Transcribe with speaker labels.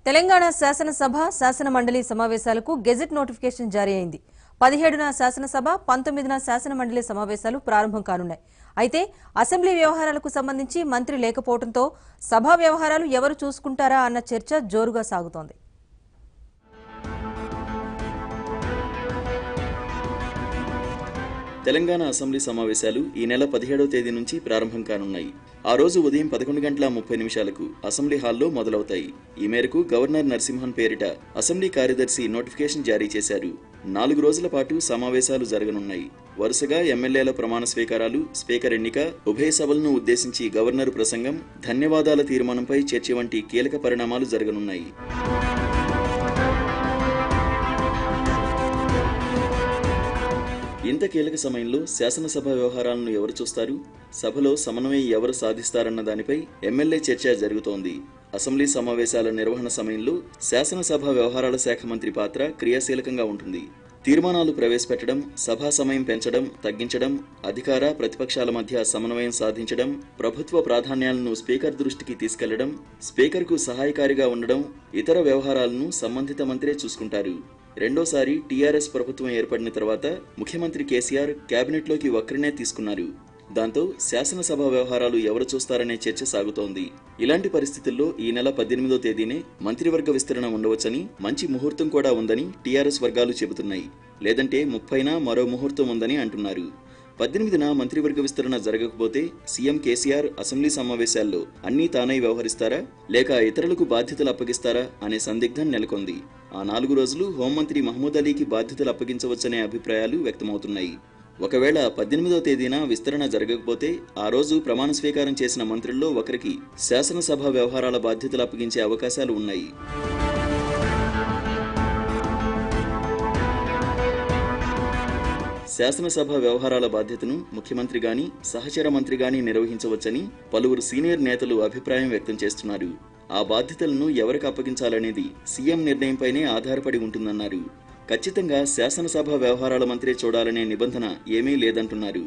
Speaker 1: తెలంగాణ శాసనసభ శాసన మండలి సమావేశాలకు గెజెట్ నోటిఫికేషన్ జారీ అయింది. 17న శాసనసభ 19న శాసన మండలి సమావేశాలు ప్రారంభం కానున్నాయి. అయితే అసెంబ్లీ వ్యవహారాలకు సంబంధించి మంత్రి లేకపోవడంతో సభా వ్యవహారాలు ఎవరు చూసుకుంటారా అన్న చర్చ జోరుగా సాగుతోంది.
Speaker 2: తెలంగాణ అసెంబ్లీ సమావేశాలు ఈ నెల 17వ తేదీ నుంచి ప్రారంభం కానున్నాయి. ఆ రోజు ఉదయం 11:30 అసెంబ్లీ హాల్లో మొదలవుతాయి. ఈ మేరకు గవర్నర్ నరసింహన్ పేరిట అసెంబ్లీ కార్యదర్శి నోటిఫికేషన్ జారీ చేశారు. 4 రోజుల పాటు సమావేశాలు జరగనున్నాయి. వరుసగా ఎమ్మెల్యేల ప్రమాణ స్వీకారాలు, స్పీకర్ ఎన్నిక, ఉభయ సభలను ఉద్దేశించి గవర్నర్ ప్రసంగం, ధన్యవాదాల తీర్మానంపై చర్చ వంటి కీలక పరిణామాలు జరగనున్నాయి. ఇంత కీలక సమయంలో శాసనసభ వ్యవహారాలను ఎవరు చూస్తారు, సభలో సమన్వయం ఎవరు సాధిస్తారన్న దానిపై ఎమ్మెల్యే చర్చ జరుగుతోంది. అసెంబ్లీ సమావేశాల నిర్వహణ సమయంలో శాసనసభ వ్యవహారాల శాఖ మంత్రి పాత్ర క్రియాశీలకంగా ఉంటుంది. తీర్మానాలు ప్రవేశపెట్టడం, సభా సమయం పెంచడం, తగ్గించడం, అధికార ప్రతిపక్షాల మధ్య సమన్వయం సాధించడం, ప్రభుత్వ ప్రాధాన్యాలను స్పీకర్ దృష్టికి తీసుకెళ్లడం, స్పీకర్కు సహాయకారిగా ఉండడం, ఇతర వ్యవహారాలను సంబంధిత మంత్రే చూసుకుంటారు. రెండోసారి టీఆర్ఎస్ ప్రభుత్వం ఏర్పడిన తర్వాత ముఖ్యమంత్రి కేసీఆర్ కేబినెట్లోకి ఒక్కరినే తీసుకున్నారు. దాంతో శాసనసభ వ్యవహారాలు ఎవరు చూస్తారనే చర్చ సాగుతోంది. ఇలాంటి పరిస్థితుల్లో ఈ నెల 18వ తేదీనే మంత్రివర్గ విస్తరణ ఉండవచ్చని, మంచి ముహూర్తం కూడా ఉందని టీఆర్ఎస్ వర్గాలు చెబుతున్నాయి. లేదంటే 30న మరో ముహూర్తం ఉందని అంటున్నారు. 18న మంత్రివర్గ విస్తరణ జరగకపోతే సీఎం కేసీఆర్ అసెంబ్లీ సమావేశాల్లో అన్నీ తానై వ్యవహరిస్తారా, లేక ఇతరులకు బాధ్యతలు అప్పగిస్తారా అనే సందిగ్ధం నెలకొంది. ఆ 4 రోజులు హోంమంత్రి మహమూద్ అలీకి బాధ్యతలు అప్పగించవచ్చనే అభిప్రాయాలు వ్యక్తమవుతున్నాయి. ఒకవేళ 18వ తేదీన విస్తరణ జరగకపోతే ఆ రోజు ప్రమాణ స్వీకారం చేసిన మంత్రుల్లో ఒకరికి శాసనసభ వ్యవహారాల బాధ్యతలు అప్పగించే అవకాశాలు ఉన్నాయి. శాసనసభ వ్యవహారాల బాధ్యతను ముఖ్యమంత్రి గాని, సహచర మంత్రి గాని నిర్వహించవచ్చని పలువురు సీనియర్ నేతలు అభిప్రాయం వ్యక్తం చేస్తున్నారు. ఆ బాధ్యతలను ఎవరికి అప్పగించాలనేది సీఎం నిర్ణయంపైనే ఆధారపడి ఉంటుందన్నారు. ఖచ్చితంగా శాసనసభ వ్యవహారాల మంత్రే చూడాలనే నిబంధన ఏమీ లేదంటున్నారు.